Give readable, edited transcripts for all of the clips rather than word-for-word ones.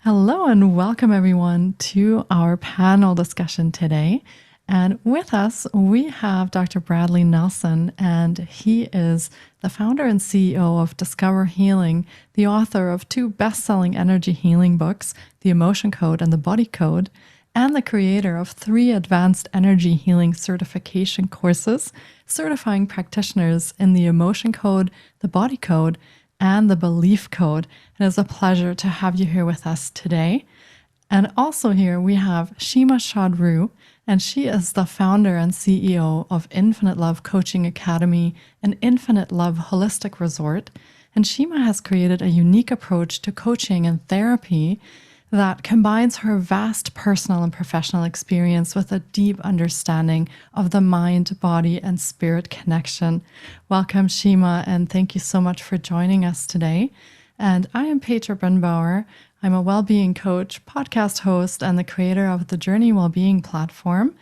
Hello and welcome everyone to our panel discussion today. And with us, we have Dr. Bradley Nelson, and he is the founder and CEO of Discover Healing, the author of two best-selling energy healing books, The Emotion Code and The Body Code, and the creator of 3 advanced energy healing certification courses, certifying practitioners in the Emotion Code, the Body Code, and the Belief Code. It is a pleasure to have you here with us today. And also here we have Shima Shad Rouh, and she is the founder and CEO of Infinite Love Coaching Academy and Infinite Love Holistic Resort. And Shima has created a unique approach to coaching and therapy that combines her vast personal and professional experience with a deep understanding of the mind, body, and spirit connection. Welcome, Shima, and thank you so much for joining us today. And I am Petra Brunnbauer. I'm a well-being coach, podcast host, and the creator of the Journey Wellbeing platform.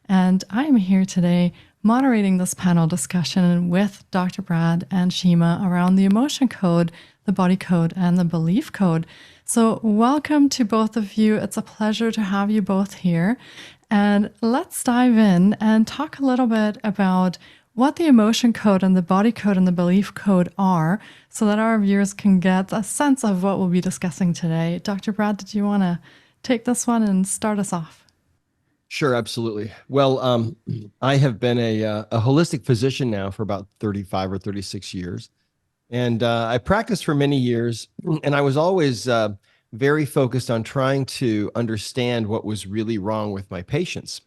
And I am here today moderating this panel discussion with Dr. Brad and Shima around the Emotion Code, the Body Code, and the Belief Code. So welcome to both of you. It's a pleasure to have you both here. And let's dive in and talk a little bit about what the Emotion Code and the Body Code and the Belief Code are, so that our viewers can get a sense of what we'll be discussing today. Dr. Brad, did you want to take this one and start us off? Sure, absolutely. Well, I have been a holistic physician now for about 35 or 36 years. And I practiced for many years, and I was always very focused on trying to understand what was really wrong with my patients.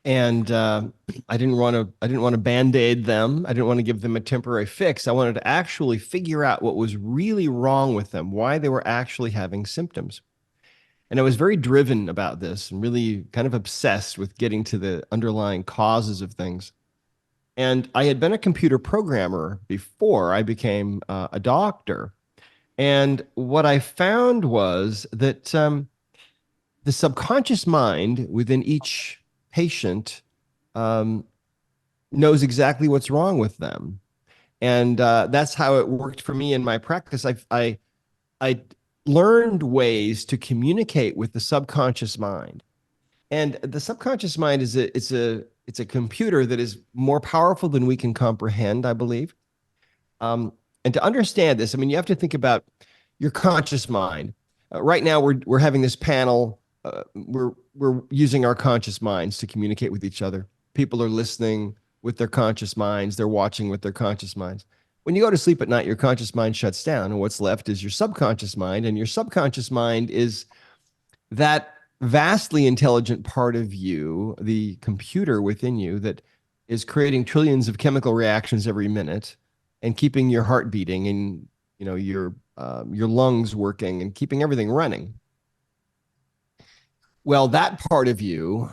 And I didn't want to band-aid them. I didn't want to give them a temporary fix. I wanted to actually figure out what was really wrong with them, why they were actually having symptoms. And I was very driven about this and really kind of obsessed with getting to the underlying causes of things. And I had been a computer programmer before I became a doctor. And what I found was that the subconscious mind within each patient knows exactly what's wrong with them. And that's how it worked for me in my practice. I learned ways to communicate with the subconscious mind. And the subconscious mind is it's a computer that is more powerful than we can comprehend, I believe. And to understand this, I mean, you have to think about your conscious mind. Right now, we're having this panel. We're using our conscious minds to communicate with each other. People are listening with their conscious minds. They're watching with their conscious minds. When you go to sleep at night, your conscious mind shuts down, and what's left is your subconscious mind. And your subconscious mind is that vastly intelligent part of you, the computer within you that is creating trillions of chemical reactions every minute and keeping your heart beating and your lungs working and keeping everything running. Well, that part of you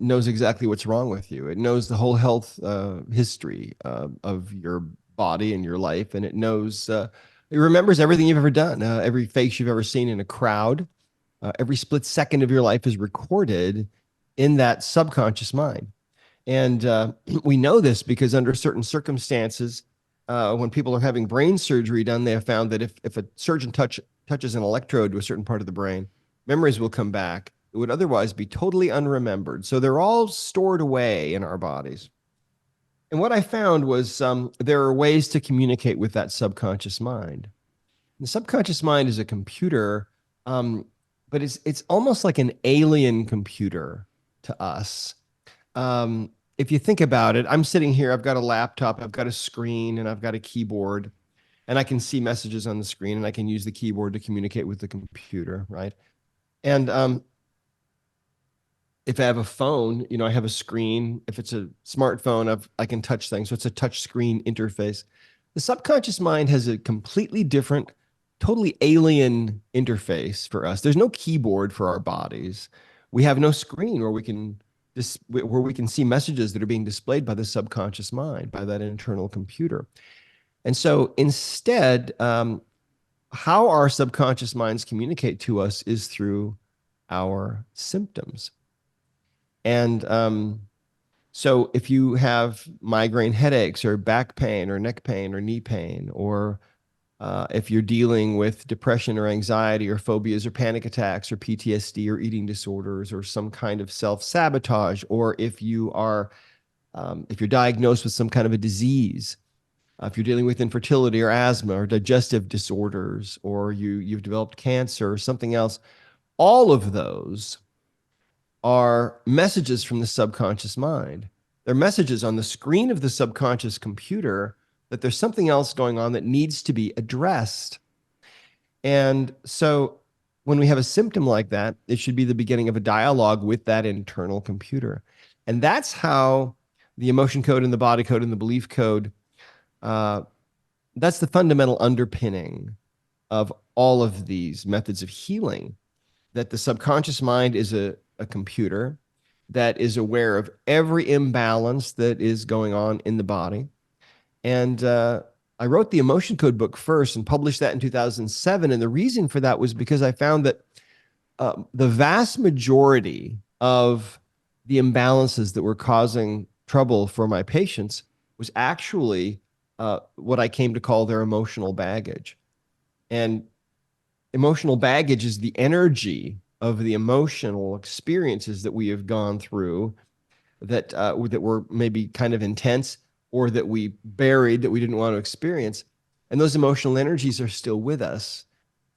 knows exactly what's wrong with you. It knows the whole health history of your body and your life, and it knows it remembers everything you've ever done, every face you've ever seen in a crowd. Every split second of your life is recorded in that subconscious mind. And we know this because under certain circumstances, when people are having brain surgery done, they have found that if a surgeon touches an electrode to a certain part of the brain, memories will come back. It would otherwise be totally unremembered. So they're all stored away in our bodies. And what I found was there are ways to communicate with that subconscious mind. The subconscious mind is a computer, but it's almost like an alien computer to us. If you think about it, I'm sitting here, I've got a laptop, I've got a screen, and I've got a keyboard, and I can see messages on the screen, and I can use the keyboard to communicate with the computer, right? And if I have a phone, I have a screen. If it's a smartphone, I can touch things. So it's a touch screen interface. The subconscious mind has a completely different, totally alien interface for us. There's no keyboard for our bodies. We have no screen where we can see messages that are being displayed by the subconscious mind, by that internal computer. And so instead, how our subconscious minds communicate to us is through our symptoms. And so if you have migraine headaches or back pain or neck pain or knee pain or If you're dealing with depression or anxiety or phobias or panic attacks or PTSD or eating disorders or some kind of self-sabotage, or if you're diagnosed with some kind of a disease, if you're dealing with infertility or asthma or digestive disorders, or you've developed cancer or something else, all of those are messages from the subconscious mind. They're messages on the screen of the subconscious computer that there's something else going on that needs to be addressed. And so when we have a symptom like that, it should be the beginning of a dialogue with that internal computer. And that's how the emotion code and the body code and the belief code, that's the fundamental underpinning of all of these methods of healing, that the subconscious mind is a computer that is aware of every imbalance that is going on in the body. And I wrote the emotion code book first and published that in 2007. And the reason for that was because I found that the vast majority of the imbalances that were causing trouble for my patients was actually what I came to call their emotional baggage. And emotional baggage is the energy of the emotional experiences that we have gone through that were maybe kind of intense, or that we buried, that we didn't want to experience. And those emotional energies are still with us.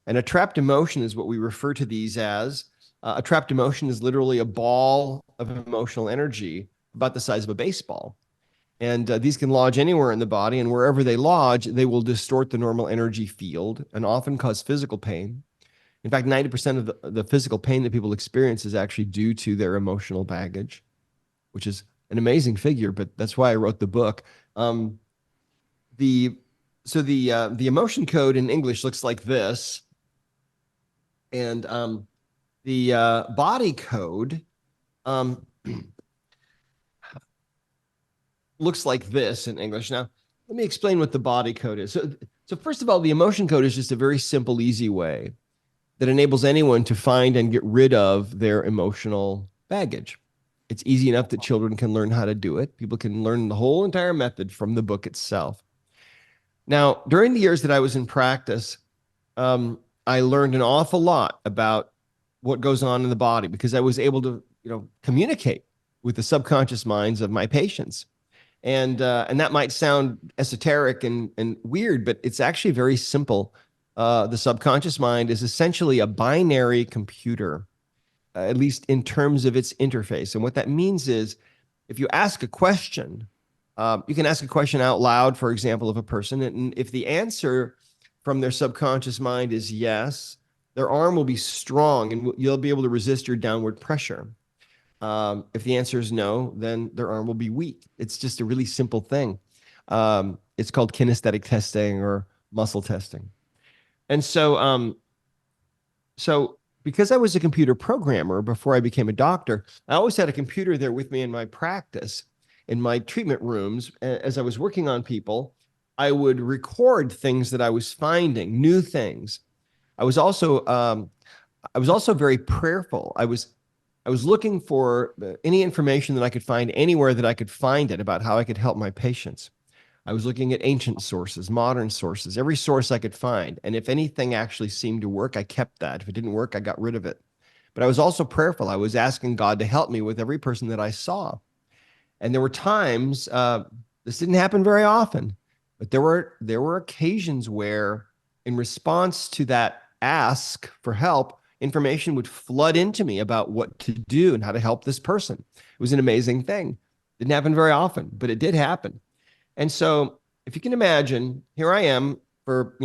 And a trapped emotion is what we refer to these as. A trapped emotion is literally a ball of emotional energy about the size of a baseball. And these can lodge anywhere in the body, and wherever they lodge, they will distort the normal energy field and often cause physical pain. In fact, 90% of the physical pain that people experience is actually due to their emotional baggage, which is an amazing figure, but that's why I wrote the book. The emotion code in English looks like this, and the body code looks like this in English. Now, let me explain what the body code is. So first of all, the emotion code is just a very simple, easy way that enables anyone to find and get rid of their emotional baggage. It's easy enough that children can learn how to do it. People can learn the whole entire method from the book itself. Now, during the years that I was in practice, I learned an awful lot about what goes on in the body, because I was able to, communicate with the subconscious minds of my patients. And that might sound esoteric and weird, but it's actually very simple. The subconscious mind is essentially a binary computer, at least in terms of its interface. And what that means is, if you ask a question, you can ask a question out loud, for example, of a person. And if the answer from their subconscious mind is yes, their arm will be strong and you'll be able to resist your downward pressure. If the answer is no, then their arm will be weak. It's just a really simple thing. It's called kinesthetic testing or muscle testing. And so because I was a computer programmer before I became a doctor, I always had a computer there with me in my practice, in my treatment rooms. As I was working on people, I would record things that I was finding, new things. I was also very prayerful. I was looking for any information that I could find anywhere that I could find it about how I could help my patients. I was looking at ancient sources, modern sources, every source I could find. And if anything actually seemed to work, I kept that. If it didn't work, I got rid of it. But I was also prayerful. I was asking God to help me with every person that I saw. And there were times, this didn't happen very often, but there were occasions where, in response to that ask for help, information would flood into me about what to do and how to help this person. It was an amazing thing. Didn't happen very often, but it did happen. And so if you can imagine, here I am for,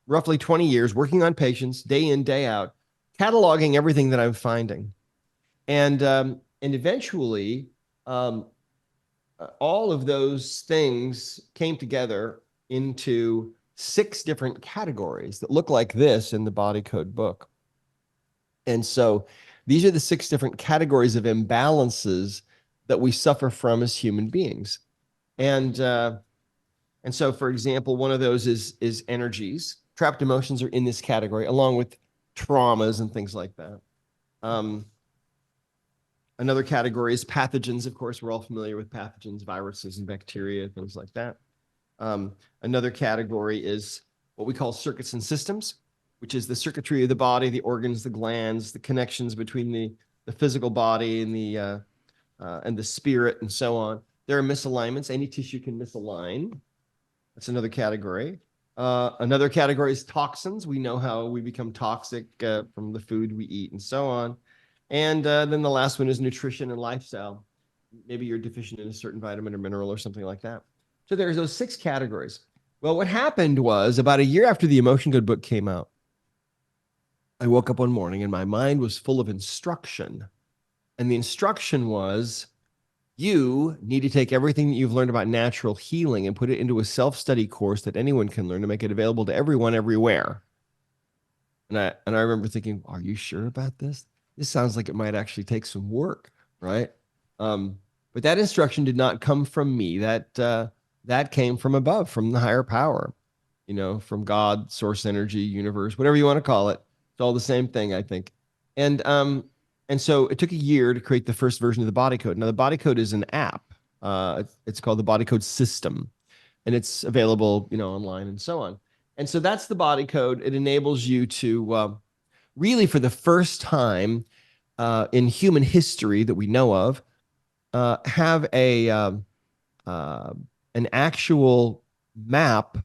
roughly 20 years working on patients day in, day out, cataloging everything that I'm finding. And eventually, all of those things came together into 6 different categories that look like this in the Body Code book. And so these are the 6 different categories of imbalances that we suffer from as human beings. And so, for example, one of those is energies. Trapped emotions are in this category, along with traumas and things like that. Another category is pathogens. Of course, we're all familiar with pathogens, viruses and bacteria, things like that. Another category is what we call circuits and systems, which is the circuitry of the body, the organs, the glands, the connections between the physical body and the spirit and so on. There are misalignments. Any tissue can misalign. That's another category. Another category is toxins. We know how we become toxic from the food we eat and so on. And then the last one is nutrition and lifestyle. Maybe you're deficient in a certain vitamin or mineral or something like that. So there's those 6 categories. Well, what happened was about a year after the Emotion Code book came out, I woke up one morning and my mind was full of instruction. And the instruction was, you need to take everything that you've learned about natural healing and put it into a self-study course that anyone can learn to make it available to everyone everywhere. And I remember thinking, are you sure about this? This sounds like it might actually take some work, right? But that instruction did not come from me. That came from above, from the higher power, from God, source energy, universe, whatever you want to call it. It's all the same thing, I think. And so it took a year to create the first version of the Body Code. Now, the Body Code is an app. It's called the Body Code System, and it's available, online and so on. And so that's the Body Code. It enables you to really, for the first time in human history that we know of, have an actual map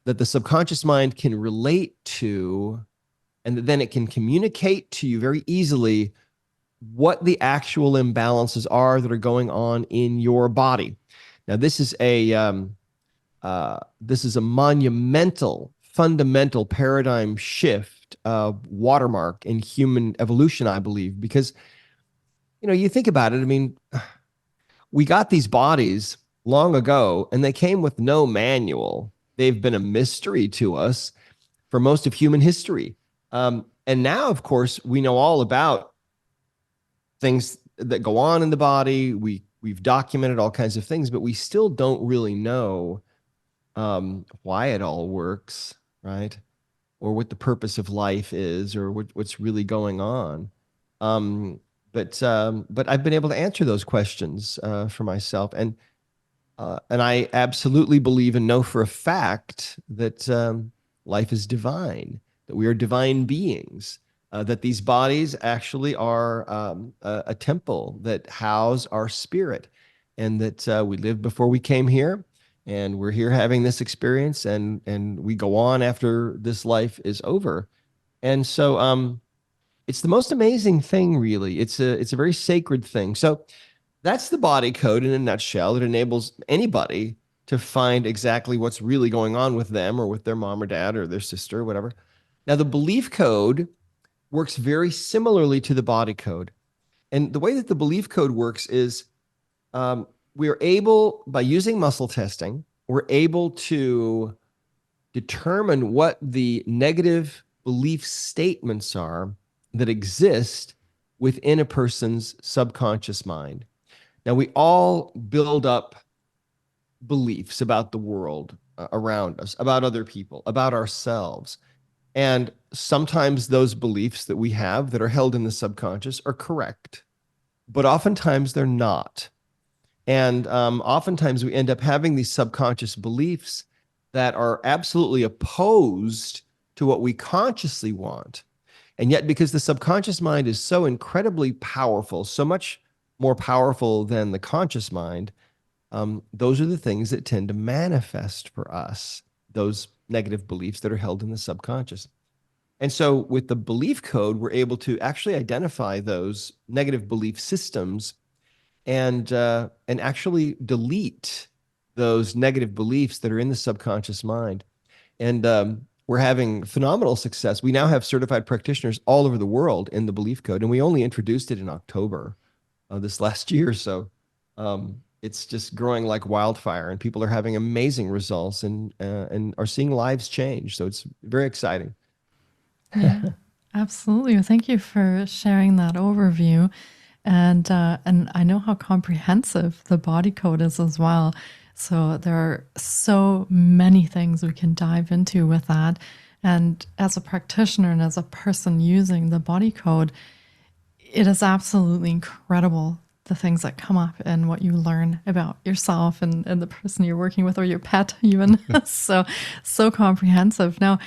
that the subconscious mind can relate to, and then it can communicate to you very easily what the actual imbalances are that are going on in your body. Now, this is a monumental, fundamental paradigm shift, watermark in human evolution, I believe, because, you think about it. I mean, we got these bodies long ago, and they came with no manual. They've been a mystery to us for most of human history. And now, of course, we know all about things that go on in the body. We've documented all kinds of things, but we still don't really know why it all works, right? Or what the purpose of life is, or what's really going on. But I've been able to answer those questions for myself, and I absolutely believe and know for a fact that life is divine, that we are divine beings. That these bodies actually are a temple that house our spirit, and that we lived before we came here, and we're here having this experience, and we go on after this life is over. And so it's the most amazing thing, really. It's a very sacred thing. So that's the Body Code in a nutshell. It enables anybody to find exactly what's really going on with them or with their mom or dad or their sister or whatever. Now, the Belief Code works very similarly to the Body Code. And the way that the Belief Code works is we are able, by using muscle testing, we're able to determine what the negative belief statements are that exist within a person's subconscious mind. Now, we all build up beliefs about the world around us, about other people, about ourselves. And sometimes those beliefs that we have that are held in the subconscious are correct, but oftentimes they're not. And oftentimes we end up having these subconscious beliefs that are absolutely opposed to what we consciously want. And yet, because the subconscious mind is so incredibly powerful, so much more powerful than the conscious mind, those are the things that tend to manifest for us, those negative beliefs that are held in the subconscious. And so with the Belief Code, we're able to actually identify those negative belief systems and actually delete those negative beliefs that are in the subconscious mind. And we're having phenomenal success. We now have certified practitioners all over the world in the Belief Code, and we only introduced it in October of this last year. So it's just growing like wildfire, and people are having amazing results and are seeing lives change. So it's very exciting. Yeah, absolutely. Well, thank you for sharing that overview. And I know how comprehensive the Body Code is as well. So there are so many things we can dive into with that. And as a practitioner and as a person using the Body Code, it is absolutely incredible the things that come up and what you learn about yourself and the person you're working with or your pet even. So comprehensive. Now,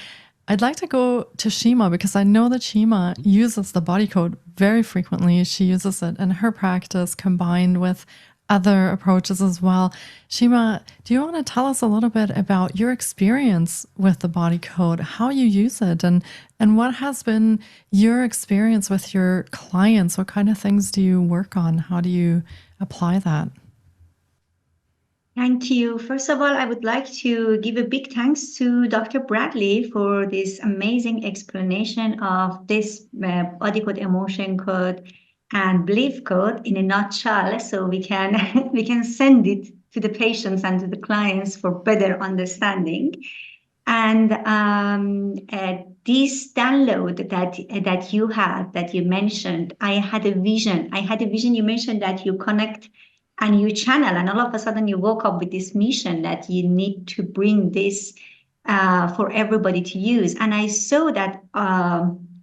I'd like to go to Shima because I know that Shima uses the body code very frequently. She uses it in her practice combined with other approaches as well. Shima, do you want to tell us a little bit about your experience with the body code, how you use it, and what has been your experience with your clients? What kind of things do you work on? How do you apply that? Thank you. First of all, I would like to give a big thanks to Dr. Bradley for this amazing explanation of this body code, emotion code, and belief code in a nutshell, so we can we can send it to the patients and to the clients for better understanding. And this download that you had, that you mentioned, I had a vision. I had a vision. You mentioned that you connect and you channel, and all of a sudden you woke up with this mission that you need to bring this for everybody to use. And I saw that,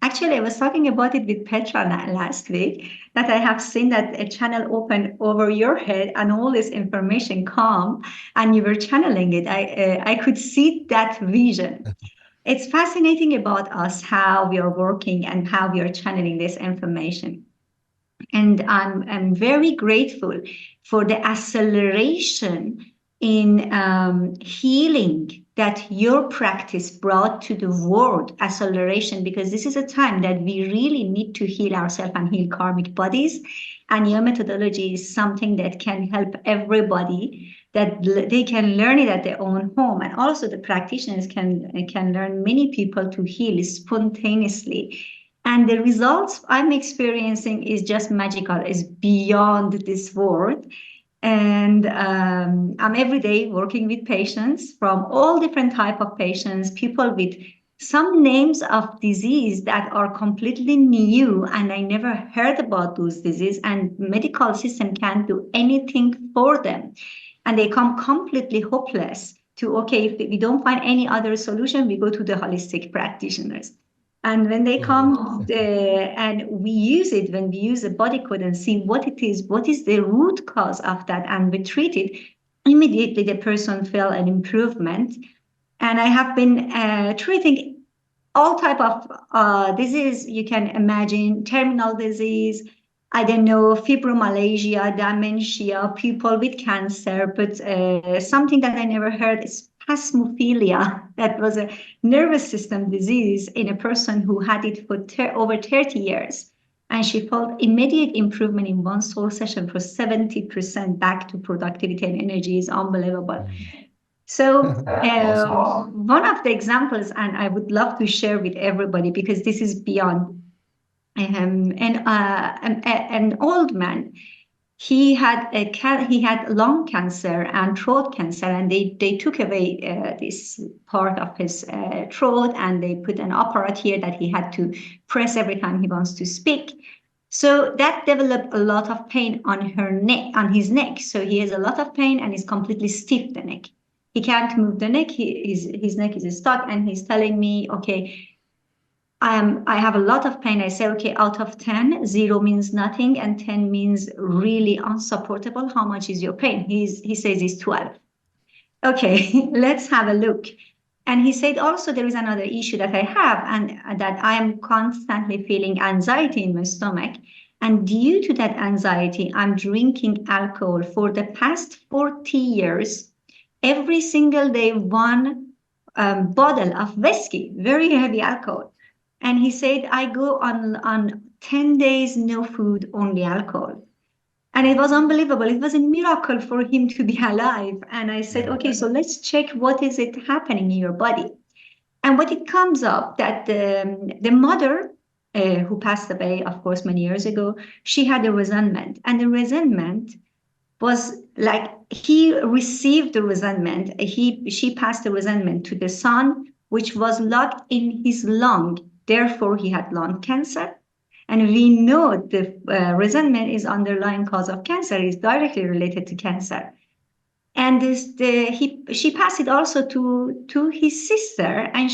actually, I was talking about it with Petra last week, that I have seen that a channel open over your head and all this information come and you were channeling it. I could see that vision. It's fascinating about us, how we are working and how we are channeling this information. And I'm very grateful for the acceleration in healing that your practice brought to the world, acceleration, because this is a time that we really need to heal ourselves and heal karmic bodies. And your methodology is something that can help everybody, that they can learn it at their own home. And also the practitioners can learn many people to heal spontaneously. And the results I'm experiencing is just magical, is beyond this world. And I'm every day working with patients from all different type of patients, people with some names of disease that are completely new, and I never heard about those diseases, and medical system can't do anything for them. And they come completely hopeless to, okay, if we don't find any other solution, we go to the holistic practitioners. And when they come and we use it, when we use the body code and see what it is, what is the root cause of that, and we treat it, immediately the person felt an improvement. And I have been treating all type of disease you can imagine, terminal disease, I don't know, fibromyalgia, dementia, people with cancer, but something that I never heard is spasmophilia. That was a nervous system disease in a person who had it for over 30 years. And she felt immediate improvement in one sole session for 70% back to productivity and energy. Is unbelievable. So awesome. One of the examples, and I would love to share with everybody because this is beyond, an old man. He had lung cancer and throat cancer, and they took away this part of his throat, and they put an apparatus here that he had to press every time he wants to speak. So that developed a lot of pain on his neck. So he has a lot of pain and is completely stiff, the neck. He can't move the neck. His neck is stuck, and he's telling me, okay, I have a lot of pain. I say, okay, out of 10, 0 means nothing, and 10 means really unsupportable. How much is your pain? He says it's 12. Okay, let's have a look. And he said, also, there is another issue that I have, and that I am constantly feeling anxiety in my stomach. And due to that anxiety, I'm drinking alcohol for the past 40 years, every single day, one bottle of whiskey, very heavy alcohol. And he said, I go on 10 days, no food, only alcohol. And it was unbelievable. It was a miracle for him to be alive. And I said, okay, so let's check what is it happening in your body. And what it comes up that the mother, who passed away, of course, many years ago, she had a resentment. And the resentment was like, he received the resentment. She passed the resentment to the son, which was locked in his lung. Therefore, he had lung cancer. And we know the resentment is underlying cause of cancer, is directly related to cancer. And she passed it also to his sister, and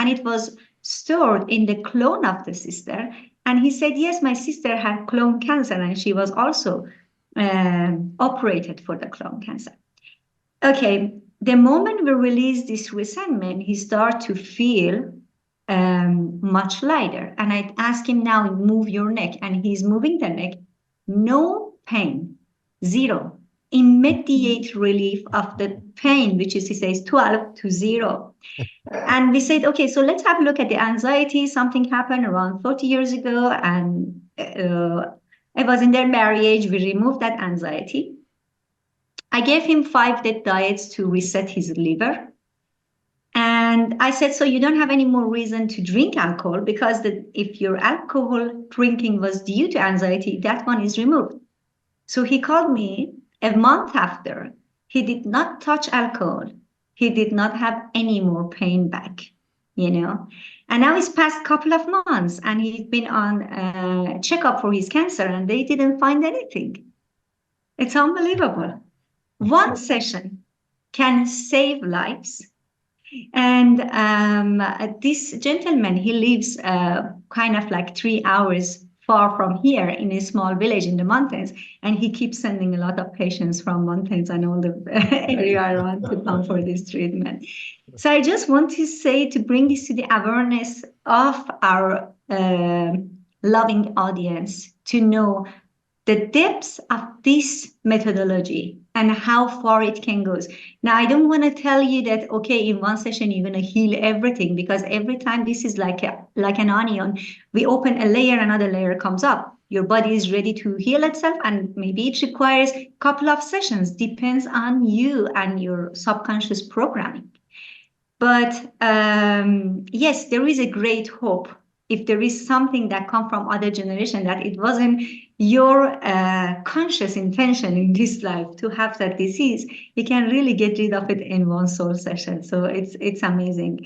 it was stored in the clone of the sister. And he said, yes, my sister had colon cancer and she was also operated for the colon cancer. Okay, the moment we release this resentment, he starts to feel much lighter. And I ask him now, move your neck. And he's moving the neck. No pain, zero. Immediate relief of the pain, which is, he says, 12 to 0. And we said, okay, so let's have a look at the anxiety. Something happened around 40 years ago, and I was in their marriage. We removed that anxiety. I gave him 5-day diets to reset his liver. And I said, so you don't have any more reason to drink alcohol, because if your alcohol drinking was due to anxiety, that one is removed. So he called me a month after. He did not touch alcohol. He did not have any more pain back, you know. And now it's past a couple of months, and he's been on a checkup for his cancer, and they didn't find anything. It's unbelievable. One session can save lives. And this gentleman, he lives kind of like 3 hours far from here in a small village in the mountains. And he keeps sending a lot of patients from mountains and all the area around to come for this treatment. So I just want to say, to bring this to the awareness of our loving audience, to know the depths of this methodology and how far it can go. Now, I don't want to tell you that, okay, in one session, you're going to heal everything, because every time this is like an onion, we open a layer, another layer comes up. Your body is ready to heal itself, and maybe it requires a couple of sessions, depends on you and your subconscious programming. But yes, there is a great hope. If there is something that comes from other generation, that it wasn't your conscious intention in this life to have that disease, you can really get rid of it in one soul session. So it's amazing,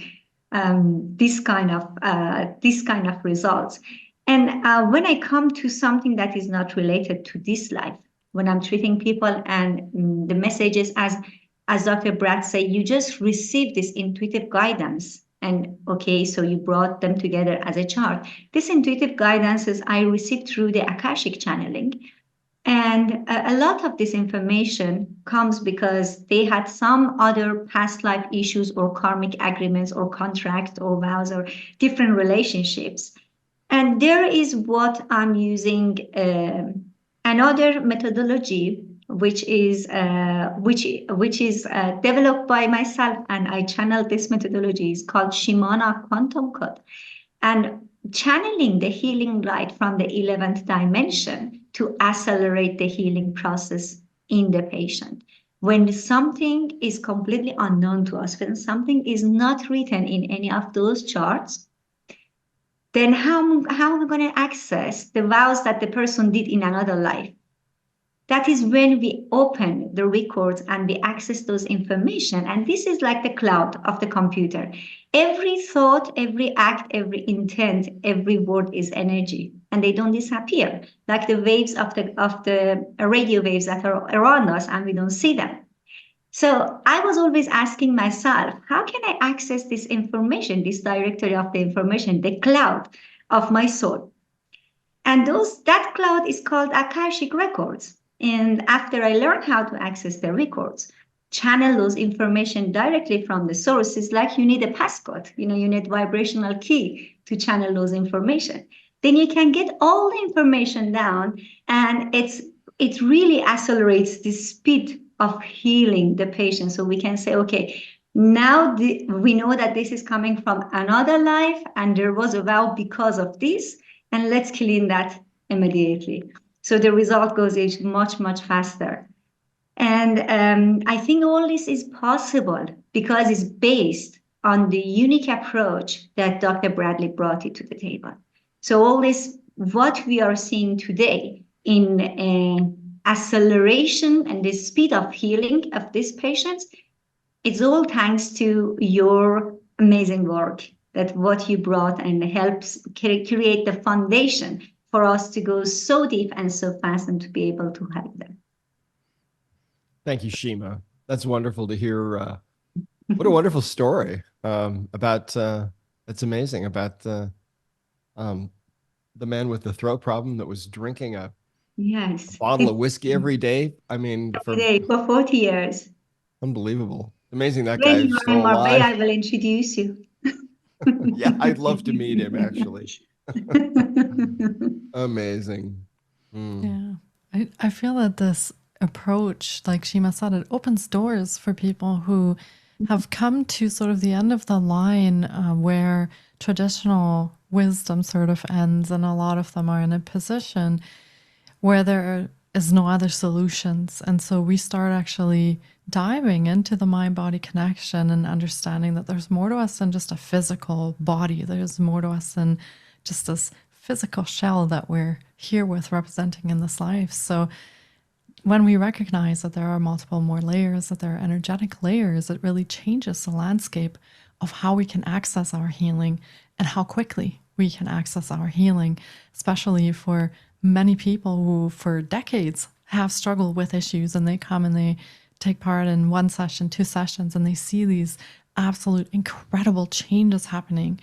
this kind of results. And when I come to something that is not related to this life, when I'm treating people, and the messages, as Dr. Brad said, you just receive this intuitive guidance. And okay, so you brought them together as a chart. This intuitive guidances I received through the Akashic channeling. And a lot of this information comes because they had some other past life issues or karmic agreements or contracts or vows or different relationships. And there is what I'm using, another methodology, which is developed by myself, and I channeled this methodology, is called Shimana Quantum Code, and channeling the healing light from the 11th dimension to accelerate the healing process in the patient. When something is completely unknown to us, when something is not written in any of those charts, then how are we going to access the vows that the person did in another life? That is when we open the records and we access those information. And this is like the cloud of the computer. Every thought, every act, every intent, every word is energy, and they don't disappear like the waves of the radio waves that are around us, and we don't see them. So I was always asking myself, how can I access this information, this directory of the information, the cloud of my soul? And that cloud is called Akashic Records. And after I learned how to access the records, channel those information directly from the sources, like you need a passcode, you need vibrational key to channel those information. Then you can get all the information down, and it really accelerates the speed of healing the patient. So we can say, okay, now we know that this is coming from another life, and there was a vow because of this, and let's clean that immediately. So the result goes much, much faster. And I think all this is possible because it's based on the unique approach that Dr. Bradley brought it to the table. So all this, what we are seeing today in acceleration and the speed of healing of these patients, it's all thanks to your amazing work, that what you brought and helps create the foundation for us to go so deep and so fast and to be able to help them. Thank you, Shima. That's wonderful to hear. What a wonderful story about That's amazing about the man with the throat problem that was drinking a Yes, bottle of whiskey every day. I mean, for today for 40 years. unbelievable. Amazing that When guy you is are in still Marbella, I alive. will introduce you. Yeah, I'd love to meet him actually. Amazing. Mm. Yeah. I feel that this approach, like Shima said, it opens doors for people who have come to sort of the end of the line where traditional wisdom sort of ends, and a lot of them are in a position where there is no other solutions. And so we start actually diving into the mind body connection and understanding that there's more to us than just a physical body. There's more to us than just this physical shell that we're here with representing in this life. So when we recognize that there are multiple more layers, that there are energetic layers, it really changes the landscape of how we can access our healing and how quickly we can access our healing, especially for many people who for decades have struggled with issues and they come and they take part in one session, two sessions, and they see these absolute incredible changes happening.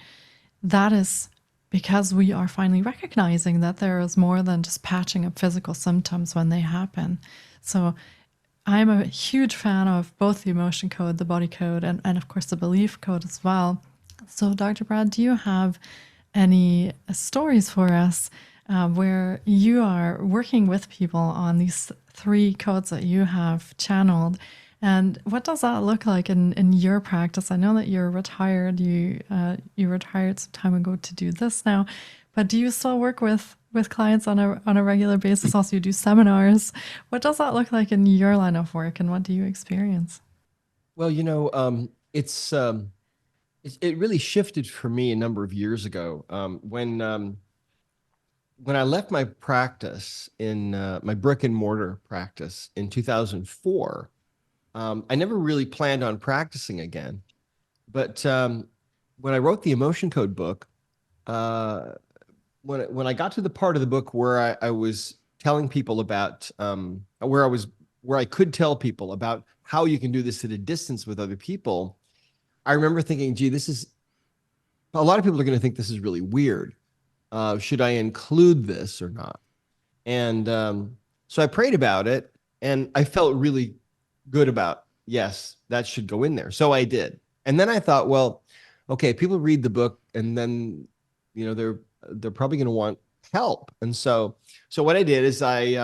That is because we are finally recognizing that there is more than just patching up physical symptoms when they happen. So I'm a huge fan of both the emotion code, the body code, and of course the belief code as well. So, Dr. Brad, do you have any stories for us where you are working with people on these three codes that you have channeled? And what does that look like in your practice? I know that you're retired. You retired some time ago to do this now, but do you still work with clients on a regular basis? Also, you do seminars. What does that look like in your line of work, and what do you experience? Well, it really shifted for me a number of years ago when I left my practice in my brick and mortar practice in 2004. I never really planned on practicing again, but when I wrote the Emotion Code book, uh, when I got to the part of the book where I was telling people about where I could tell people about how you can do this at a distance with other people, I remember thinking, gee, this is a lot of people are going to think this is really weird. Should I include this or not? And so I prayed about it and I felt really good about, yes, that should go in there. So I did. And then I thought, well, okay, people read the book and then, they're probably going to want help. And so what I did is I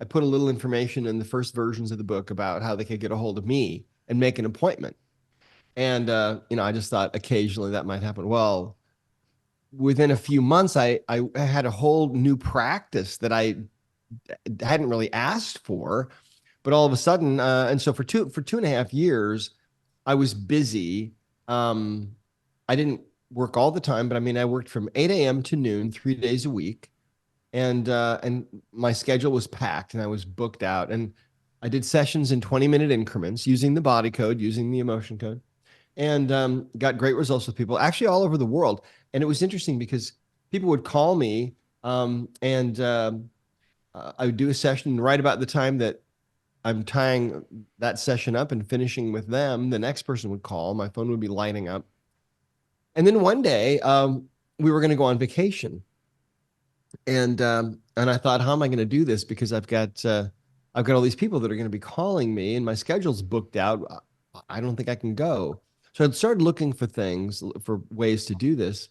put a little information in the first versions of the book about how they could get a hold of me and make an appointment. And, I just thought occasionally that might happen. Well, within a few months, I had a whole new practice that I hadn't really asked for, but all of a sudden, and so for 2.5 years, I was busy. I didn't work all the time, but I mean, I worked from 8 a.m. to noon, 3 days a week, and my schedule was packed, and I was booked out, and I did sessions in 20-minute increments using the body code, using the emotion code, and got great results with people actually all over the world. And it was interesting because people would call me and I would do a session right about the time that I'm tying that session up and finishing with them. The next person would call, my phone would be lighting up. And then one day we were going to go on vacation. And I thought, how am I going to do this? Because I've got all these people that are going to be calling me and my schedule's booked out. I don't think I can go. So I started looking for ways to do this.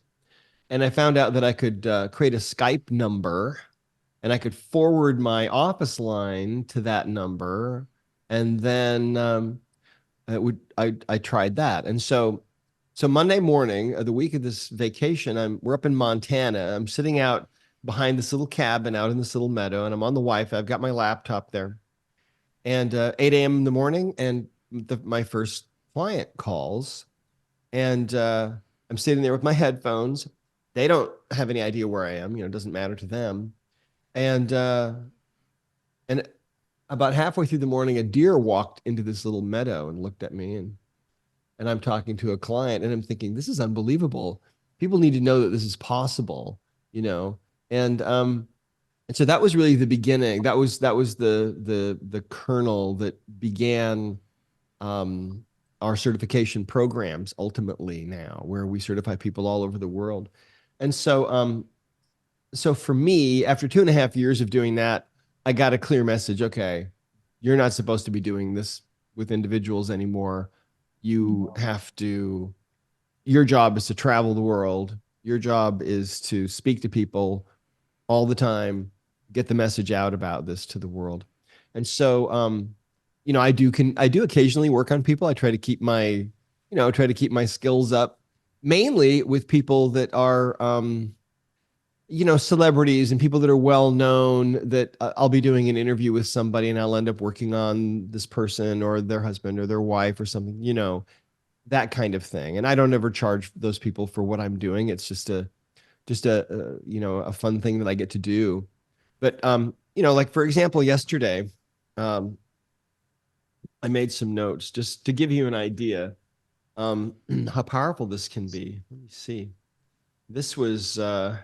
And I found out that I could create a Skype number and I could forward my office line to that number. And then I tried that. And so Monday morning of the week of this vacation, we're up in Montana. I'm sitting out behind this little cabin out in this little meadow, and I'm on the Wi-Fi. I've got my laptop there. And 8 a.m. in the morning, and my first client calls, and I'm sitting there with my headphones. They don't have any idea where I am. It doesn't matter to them. And about halfway through the morning, a deer walked into this little meadow and looked at me, and I'm talking to a client, and I'm thinking, this is unbelievable. People need to know that this is possible, and and so that was really the beginning. That was the kernel that began our certification programs ultimately now, where we certify people all over the world. And so for me, after 2.5 years of doing that, I got a clear message. Okay, you're not supposed to be doing this with individuals anymore. You have to, your job is to travel the world. Your job is to speak to people all the time, get the message out about this to the world. And so, I do occasionally work on people. I try to keep my skills up, mainly with people that are, celebrities and people that are well known, that I'll be doing an interview with somebody and I'll end up working on this person or their husband or their wife or something, that kind of thing. And I don't ever charge those people for what I'm doing. It's just a fun thing that I get to do. But, like for example, yesterday, I made some notes just to give you an idea, how powerful this can be. Let me see. This was, I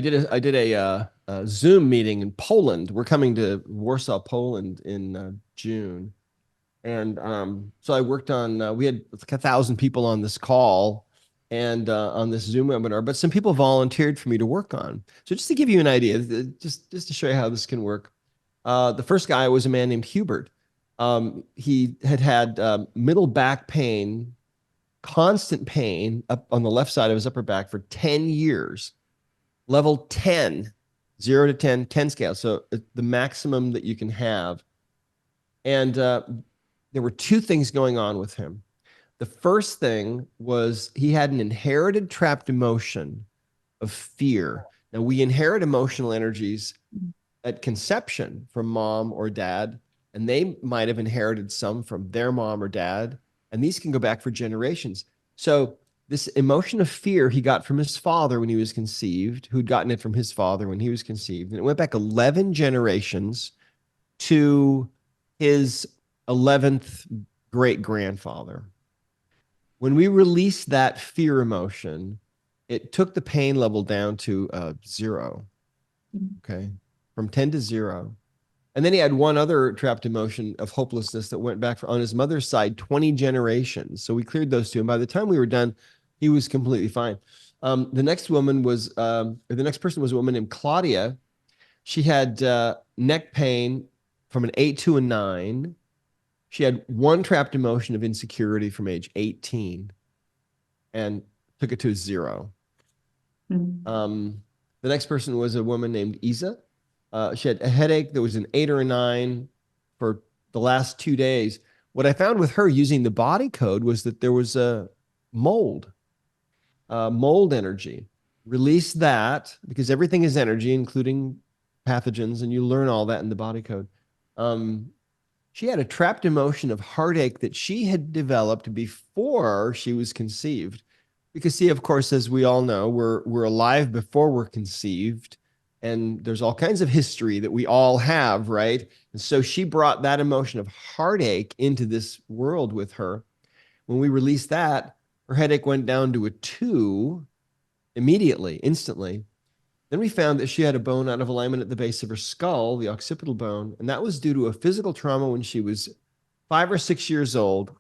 did a Zoom meeting in Poland. We're coming to Warsaw, Poland in June. And so I worked on, we had like 1,000 people on this call and on this Zoom webinar, but some people volunteered for me to work on. So just to give you an idea, just to show you how this can work. The first guy was a man named Hubert. He had middle back pain, constant pain up on the left side of his upper back for 10 years. Level 10, 0 to 10, 10 scale. So the maximum that you can have. And there were two things going on with him. The first thing was he had an inherited trapped emotion of fear. Now, we inherit emotional energies at conception from mom or dad, and they might have inherited some from their mom or dad, and these can go back for generations. So this emotion of fear he got from his father when he was conceived, who'd gotten it from his father when he was conceived. And it went back 11 generations to his 11th great-grandfather. When we released that fear emotion, it took the pain level down to 0, okay, from 10 to 0. And then he had one other trapped emotion of hopelessness that went back on his mother's side 20 generations. So we cleared those two. And by the time we were done, he was completely fine. The next person was a woman named Claudia. She had neck pain from an 8 to a 9. She had one trapped emotion of insecurity from age 18 and took it to 0. The next person was a woman named Isa. She had a headache that was an 8 or a 9 for the last 2 days. What I found with her using the body code was that there was a mold energy. Release that, because everything is energy, including pathogens, and you learn all that in the body code. She had a trapped emotion of heartache that she had developed before she was conceived. Because see, of course, as we all know, we're alive before we're conceived. And there's all kinds of history that we all have, right? And so she brought that emotion of heartache into this world with her. When we released that, her headache went down to a 2 immediately, instantly. Then we found that she had a bone out of alignment at the base of her skull, the occipital bone, and that was due to a physical trauma when she was 5 or 6 years old.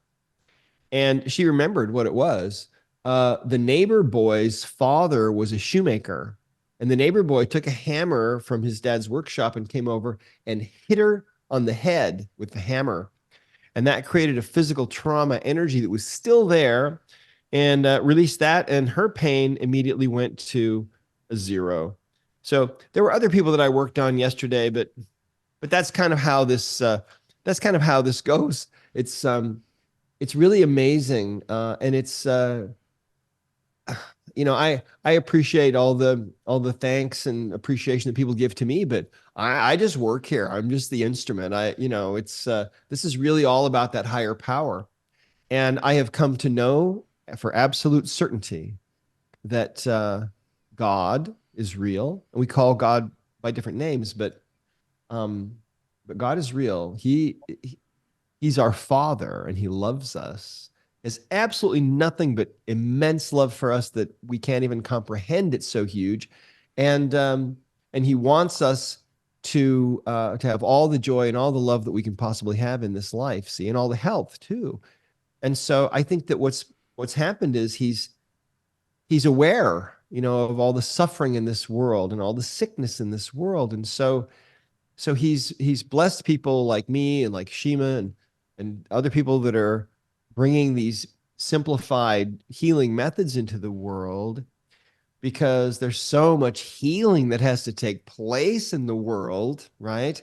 And she remembered what it was. The neighbor boy's father was a shoemaker. And the neighbor boy took a hammer from his dad's workshop and came over and hit her on the head with the hammer. And that created a physical trauma energy that was still there, and released that. And her pain immediately went to a 0. So there were other people that I worked on yesterday, but that's kind of how this goes. It's really amazing. And it's, I appreciate all the thanks and appreciation that people give to me, but I just work here. I'm just the instrument. This is really all about that higher power. And I have come to know for absolute certainty that God is real. And we call God by different names, but God is real. He's our Father, and he loves us. Has absolutely nothing but immense love for us that we can't even comprehend. It's so huge. And he wants us to have all the joy and all the love that we can possibly have in this life, see, and all the health too. And so I think that what's happened is he's aware, of all the suffering in this world and all the sickness in this world. And so he's blessed people like me and like Shima and other people that are bringing these simplified healing methods into the world, because there's so much healing that has to take place in the world, right?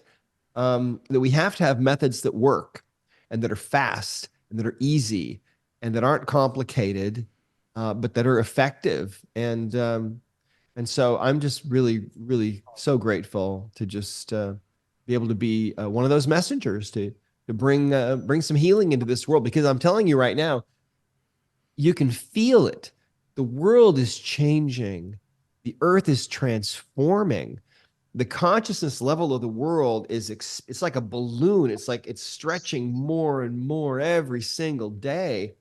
That we have to have methods that work and that are fast and that are easy and that aren't complicated, but that are effective. And so I'm just really, really so grateful to just be able to be one of those messengers to bring some healing into this world, because I'm telling you right now, you can feel it. The world is changing. The earth is transforming. The consciousness level of the world it's like a balloon. It's like it's stretching more and more every single day.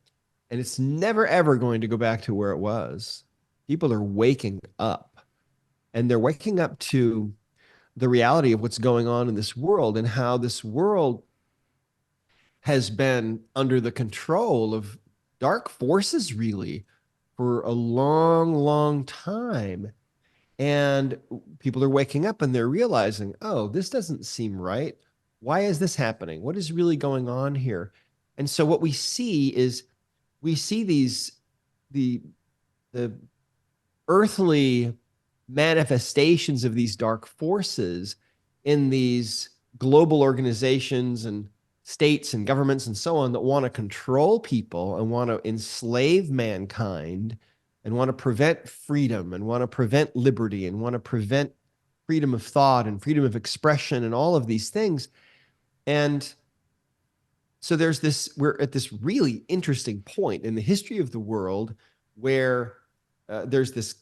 And it's never, ever going to go back to where it was. People are waking up, and they're waking up to the reality of what's going on in this world and how this world has been under the control of dark forces, really, for a long, long time. And people are waking up and they're realizing, oh, this doesn't seem right. Why is this happening? What is really going on here? And so what we see is the earthly manifestations of these dark forces in these global organizations and states and governments and so on that want to control people and want to enslave mankind and want to prevent freedom and want to prevent liberty and want to prevent freedom of thought and freedom of expression and all of these things. And so we're at this really interesting point in the history of the world where there's this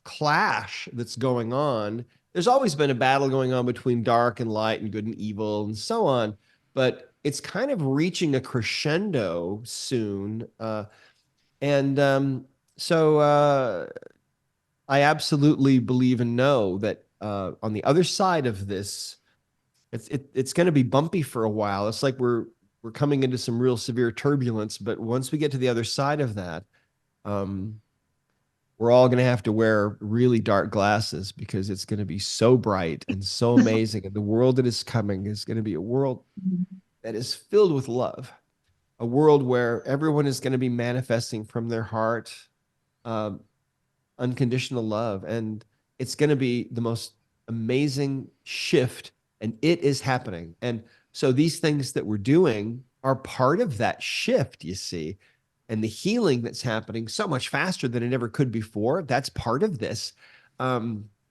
clash that's going on. There's always been a battle going on between dark and light and good and evil and so on, but it's kind of reaching a crescendo soon. So I absolutely believe and know that on the other side of this, it's going to be bumpy for a while. It's like we're coming into some real severe turbulence, but once we get to the other side of that, we're all going to have to wear really dark glasses, because it's going to be so bright and so amazing. And the world that is coming is going to be a world that is filled with love, a world where everyone is going to be manifesting from their heart unconditional love. And it's going to be the most amazing shift, and it is happening. And so these things that we're doing are part of that shift, you see, and the healing that's happening so much faster than it ever could before. That's part of this.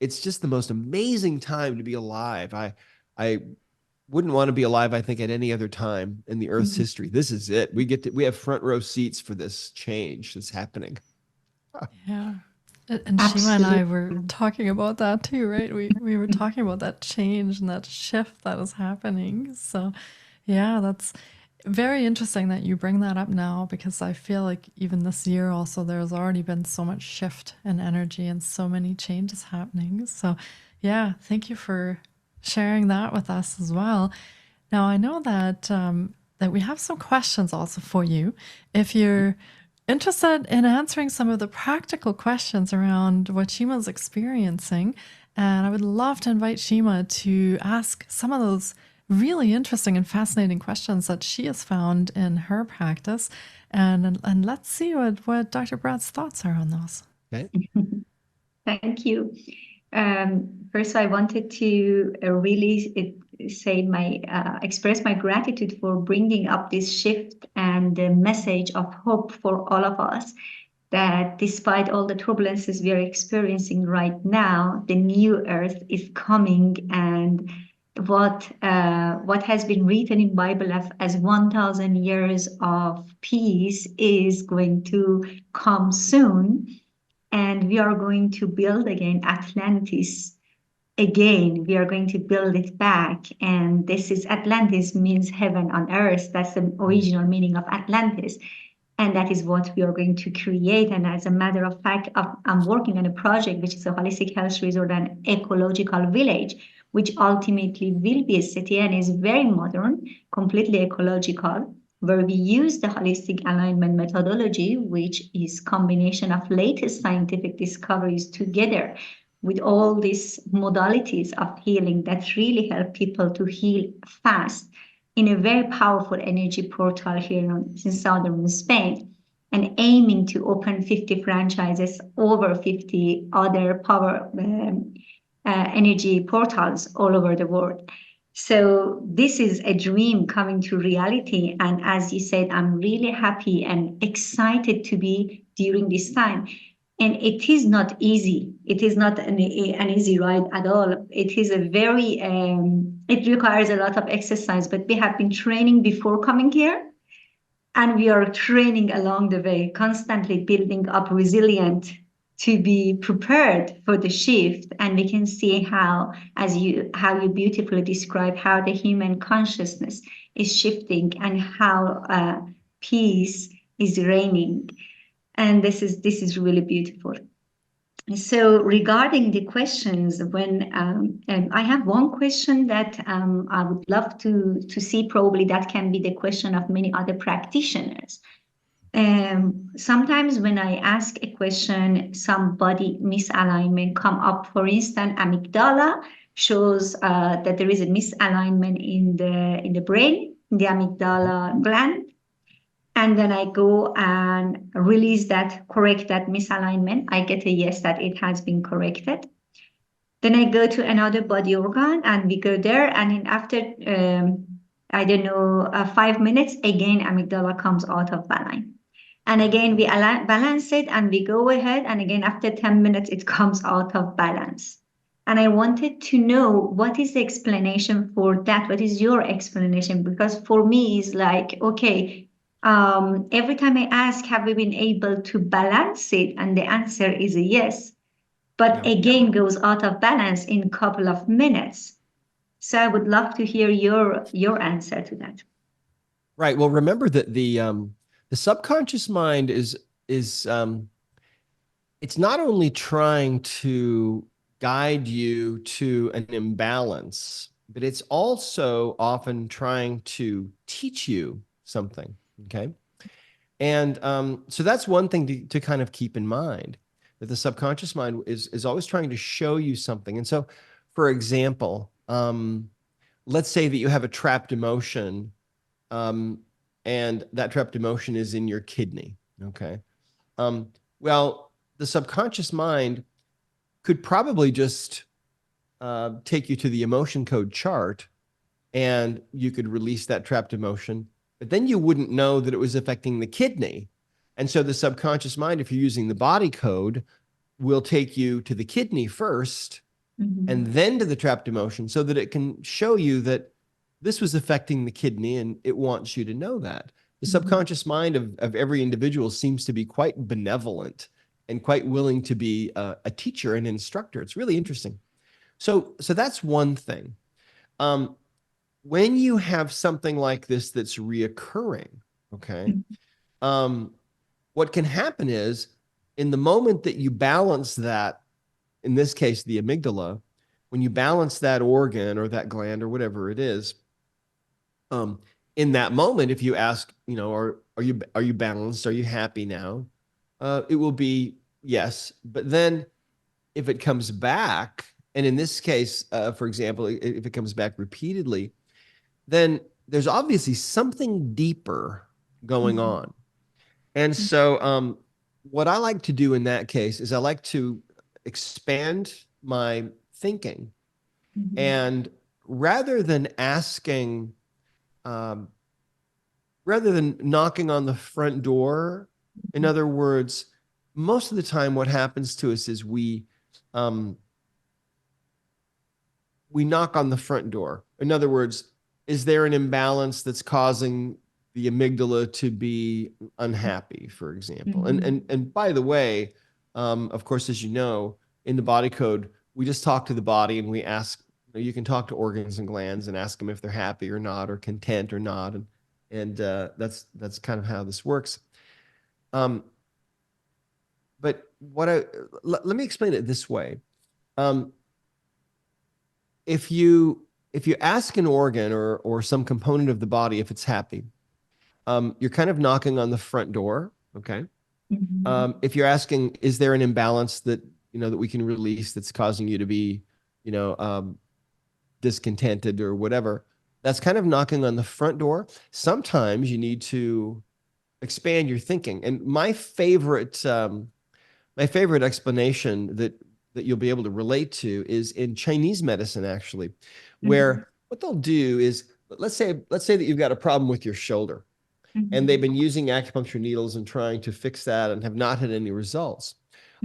It's just the most amazing time to be alive. I wouldn't want to be alive, I think, at any other time in the Earth's history. This is it. We have front row seats for this change that's happening. Yeah. And Shima and I were talking about that too, right? We were talking about that change and that shift that is happening. So yeah, that's very interesting that you bring that up now, because I feel like even this year also there's already been so much shift in energy and so many changes happening. So yeah, thank you for sharing that with us as well. Now I know that that we have some questions also for you. If you're interested in answering some of the practical questions around what Shima's experiencing, and I would love to invite Shima to ask some of those really interesting and fascinating questions that she has found in her practice. And let's see what Dr. Brad's thoughts are on those. Okay. Thank you. First, I wanted to really express my gratitude for bringing up this shift and the message of hope for all of us, that despite all the turbulences we are experiencing right now, the new earth is coming, and what has been written in Bible as 1,000 years of peace is going to come soon. And we are going to build again Atlantis. Again, we are going to build it back. And this is Atlantis means heaven on earth. That's the original meaning of Atlantis. And that is what we are going to create. And as a matter of fact, I'm working on a project which is a holistic health resort and ecological village, which ultimately will be a city and is very modern, completely ecological, where we use the holistic alignment methodology, which is combination of latest scientific discoveries together with all these modalities of healing that really help people to heal fast in a very powerful energy portal here in southern Spain, and aiming to open 50 franchises, over 50 other power energy portals all over the world. So this is a dream coming to reality. And as you said, I'm really happy and excited to be during this time. And it is not easy. It is not an easy ride at all. It is a very, it requires a lot of exercise, but we have been training before coming here. And we are training along the way, constantly building up resilient to be prepared for the shift. And we can see how, how you beautifully describe how the human consciousness is shifting and how peace is reigning. And this is really beautiful. So regarding the questions, when I have one question that I would love to see, probably that can be the question of many other practitioners. Sometimes when I ask a question, some body misalignment come up. For instance, amygdala shows that there is a misalignment in the brain, in the amygdala gland. And then I go and release that, correct that misalignment. I get a yes that it has been corrected. Then I go to another body organ and we go there. And then after, I don't know, 5 minutes, again, amygdala comes out of balance. And again, we balance it and we go ahead. And again, after 10 minutes, it comes out of balance. And I wanted to know, what is the explanation for that? What is your explanation? Because for me, it's like, okay, every time I ask, have we been able to balance it? And the answer is a yes. But again, goes out of balance in a couple of minutes. So I would love to hear your answer to that. Right. Well, remember that the subconscious mind is it's not only trying to guide you to an imbalance, but it's also often trying to teach you something. Okay. And so that's one thing to kind of keep in mind, that the subconscious mind is always trying to show you something. And so, for example, let's say that you have a trapped emotion, and that trapped emotion is in your kidney. Okay. Well, the subconscious mind could probably just take you to the emotion code chart, and you could release that trapped emotion, but then you wouldn't know that it was affecting the kidney. And so the subconscious mind, if you're using the body code, will take you to the kidney first, and then to the trapped emotion, so that it can show you that this was affecting the kidney, and it wants you to know that. The subconscious mind of every individual seems to be quite benevolent and quite willing to be a teacher and instructor. It's really interesting. So that's one thing. When you have something like this that's reoccurring, okay, what can happen is, in the moment that you balance that, in this case, the amygdala, when you balance that organ or that gland or whatever it is, in that moment, if you ask, are you balanced? Are you happy now? It will be yes. But then if it comes back, and in this case, for example, if it comes back repeatedly, then there's obviously something deeper going on. And so what I like to do in that case is I like to expand my thinking. And rather than asking, rather than knocking on the front door, in other words, most of the time what happens to us is we knock on the front door. In other words, is there an imbalance that's causing the amygdala to be unhappy, for example? And by the way, of course, as you know, in the body code, we just talk to the body and we ask, you can talk to organs and glands and ask them if they're happy or not, or content or not. And that's kind of how this works. But let me explain it this way. if you ask an organ or some component of the body if it's happy, you're kind of knocking on the front door. Okay. If you're asking, is there an imbalance that that we can release that's causing you to be, discontented or whatever, that's kind of knocking on the front door. Sometimes you need to expand your thinking. And my favorite explanation that you'll be able to relate to is in Chinese medicine, actually, where what they'll do is, let's say that you've got a problem with your shoulder, and they've been using acupuncture needles and trying to fix that and have not had any results.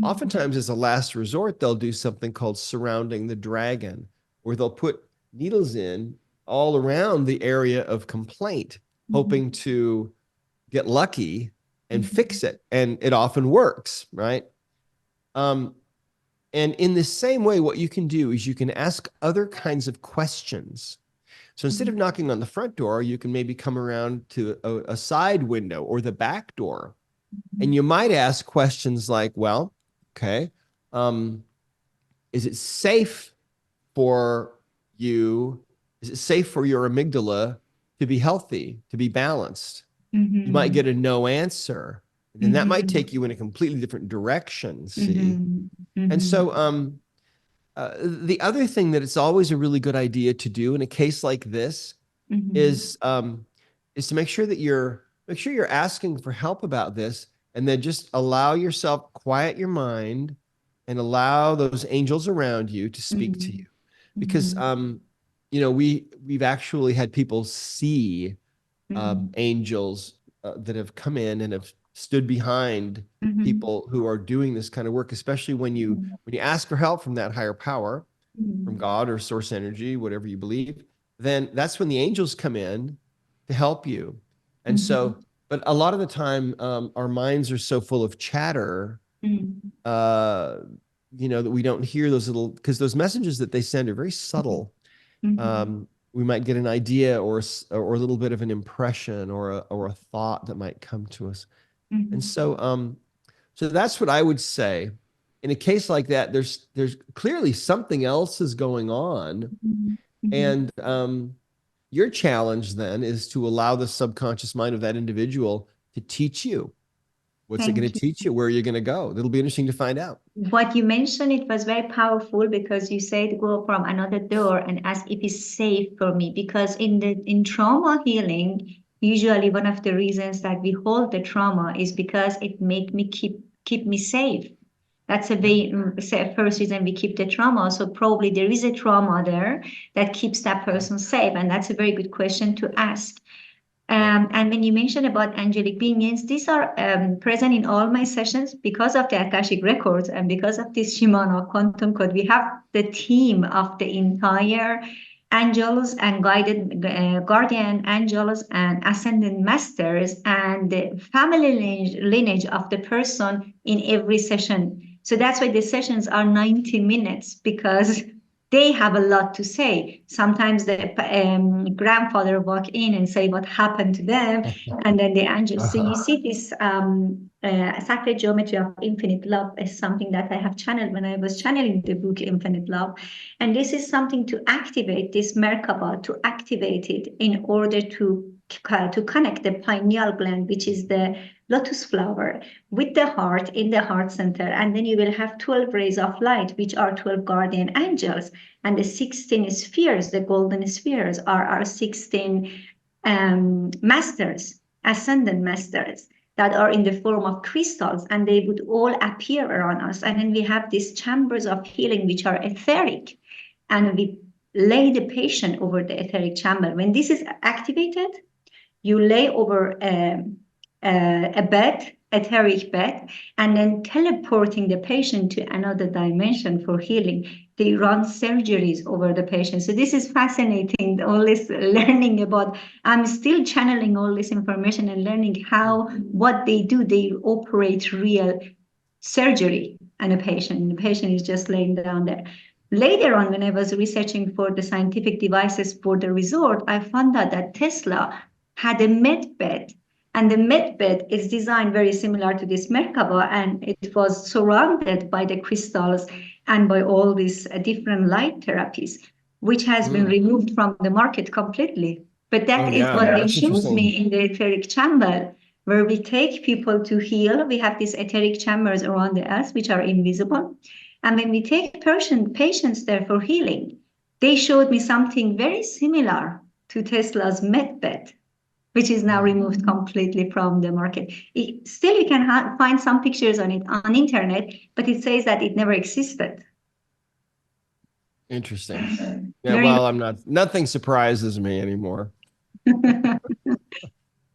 Oftentimes, as a last resort, they'll do something called surrounding the dragon, where they'll put needles in all around the area of complaint, hoping to get lucky and fix it. And it often works, right? And in the same way, what you can do is you can ask other kinds of questions. So instead of knocking on the front door, you can maybe come around to a side window or the back door. And you might ask questions like, well, okay, is it safe for you? Is it safe for your amygdala to be healthy, to be balanced? You might get a no answer. And then that might take you in a completely different direction, see? And so the other thing that it's always a really good idea to do in a case like this is to make sure that you're asking for help about this, and then just allow yourself, quiet your mind, and allow those angels around you to speak to you. Because we've actually had people see angels that have come in and have stood behind people who are doing this kind of work, especially when you ask for help from that higher power, from God or source energy, whatever you believe, then that's when the angels come in to help you. And so, but a lot of the time, our minds are so full of chatter, that we don't hear those little, because those messages that they send are very subtle. We might get an idea or a little bit of an impression or a thought that might come to us. And so, so that's what I would say. In a case like that, there's clearly something else is going on. And your challenge then is to allow the subconscious mind of that individual to teach you. What's it going to teach you? Where are you going to go? It'll be interesting to find out. What you mentioned, it was very powerful, because you said go from another door and ask if it's safe for me. Because in trauma healing, usually one of the reasons that we hold the trauma is because it make me keep me safe. That's the first reason we keep the trauma. So probably there is a trauma there that keeps that person safe. And that's a very good question to ask. And when you mentioned about angelic beings, these are present in all my sessions because of the Akashic records and because of this Shimana Quantum Code. We have the team of the entire angels and guided guardian angels and ascended masters and the family lineage of the person in every session. So that's why the sessions are 90 minutes, because they have a lot to say. Sometimes the grandfather walk in and say what happened to them, and then the angels. So you see this sacred geometry of infinite love is something that I have channeled when I was channeling the book Infinite Love. And this is something to activate this Merkaba, to activate it in order to connect the pineal gland, which is the lotus flower, with the heart in the heart center. And then you will have 12 rays of light, which are 12 guardian angels. And the 16 spheres, the golden spheres, are our 16 masters, ascendant masters, that are in the form of crystals, and they would all appear around us. And then we have these chambers of healing, which are etheric. And we lay the patient over the etheric chamber. When this is activated, you lay over a bed, etheric bed, and then teleporting the patient to another dimension for healing. They run surgeries over the patient. So this is fascinating, all this learning about, I'm still channeling all this information and learning what they do. They operate real surgery on a patient, and the patient is just laying down there. Later on, when I was researching for the scientific devices for the resort, I found out that Tesla had a med bed, and the med bed is designed very similar to this Merkaba, and it was surrounded by the crystals and by all these different light therapies. which has been removed from the market completely. But that is what they shows me in the etheric chamber, where we take people to heal. We have these etheric chambers around the earth, which are invisible. And when we take patients there for healing, they showed me something very similar to Tesla's medbed, which is now removed completely from the market. Still, you can find some pictures on it on internet, but it says that it never existed. Interesting. Yeah, well, nothing surprises me anymore.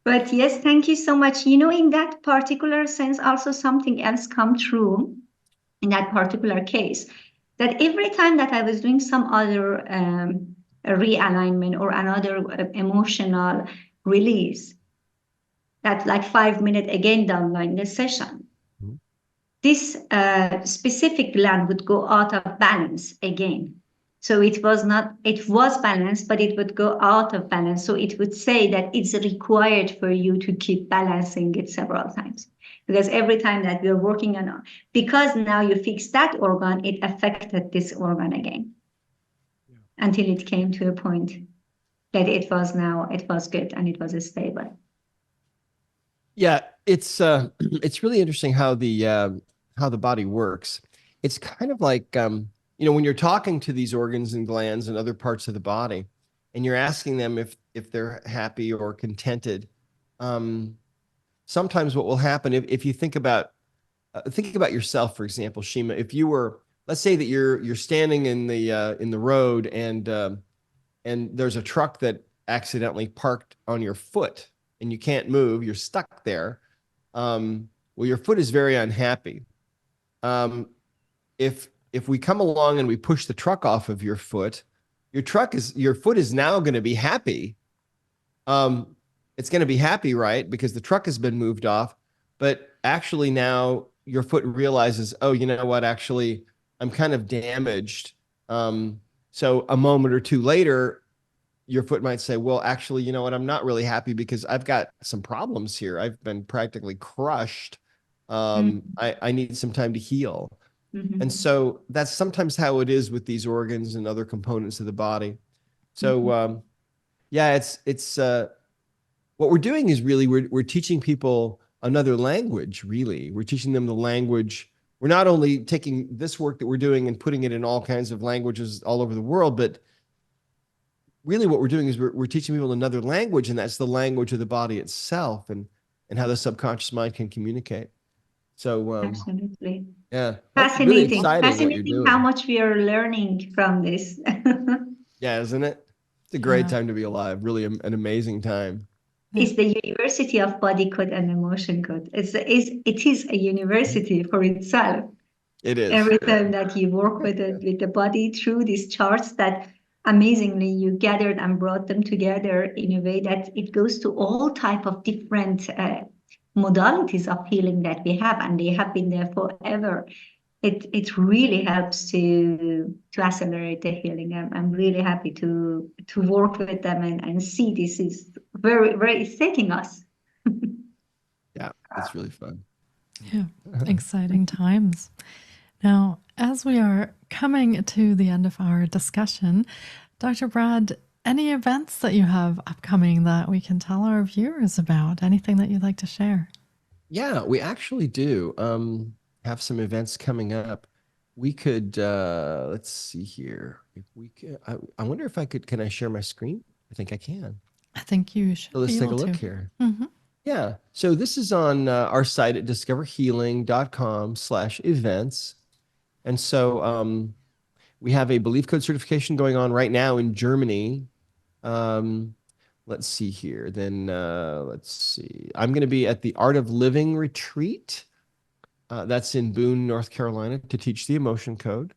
But yes, thank you so much. In that particular sense, also something else come true in that particular case, that every time that I was doing some other realignment or another emotional release, that like 5 minutes again down line the session, this specific gland would go out of balance again. So it was balanced, but it would go out of balance. So it would say that it's required for you to keep balancing it several times. Because every time that we're working on, because now you fix that organ, it affected this organ again. Until it came to a point that it was good and it was stable. Yeah, it's really interesting how the body works. It's kind of like when you're talking to these organs and glands and other parts of the body, and you're asking them if they're happy or contented. Sometimes what will happen if you think about yourself, for example, Shima, if you were, let's say that you're standing in the road and there's a truck that accidentally parked on your foot and you can't move, you're stuck there. Well, your foot is very unhappy. If we come along and we push the truck off of your foot, your foot is now going to be happy. It's going to be happy, right? Because the truck has been moved off, but actually now your foot realizes, oh, you know what? Actually, I'm kind of damaged. So a moment or two later, your foot might say, well, actually, you know what? I'm not really happy because I've got some problems here. I've been practically crushed. I need some time to heal. Mm-hmm. And so that's sometimes how it is with these organs and other components of the body. So, it's what we're doing is really, we're teaching people another language, really. We're teaching them the language. We're not only taking this work that we're doing and putting it in all kinds of languages all over the world, but really what we're doing is we're teaching people another language, and that's the language of the body itself and how the subconscious mind can communicate. So absolutely. Yeah. Fascinating. Really exciting Fascinating how much we are learning from this. Yeah, isn't it? It's a great time to be alive. Really an amazing time. It's the University of Body Code and Emotion Code. It is a university for itself. It is. Every time that you work with the body through these charts that amazingly you gathered and brought them together in a way that it goes to all type of different modalities of healing that we have, and they have been there forever. It really helps to accelerate the healing. I'm really happy to work with them and see this is very, very, it's taking us. Yeah, it's really fun. Yeah, exciting times. Now, as we are coming to the end of our discussion, Dr. Brad, any events that you have upcoming that we can tell our viewers about? Anything that you'd like to share? Yeah, we actually do have some events coming up. We could, let's see here. If we could, I wonder if can I share my screen? I think I can. I think you should. So let's take a look here. Mm-hmm. Yeah. So this is on our site at discoverhealing.com/events. And so we have a belief code certification going on right now in Germany. Let's see here. Then let's see. I'm going to be at the Art of Living retreat. That's in Boone, North Carolina, to teach the emotion code.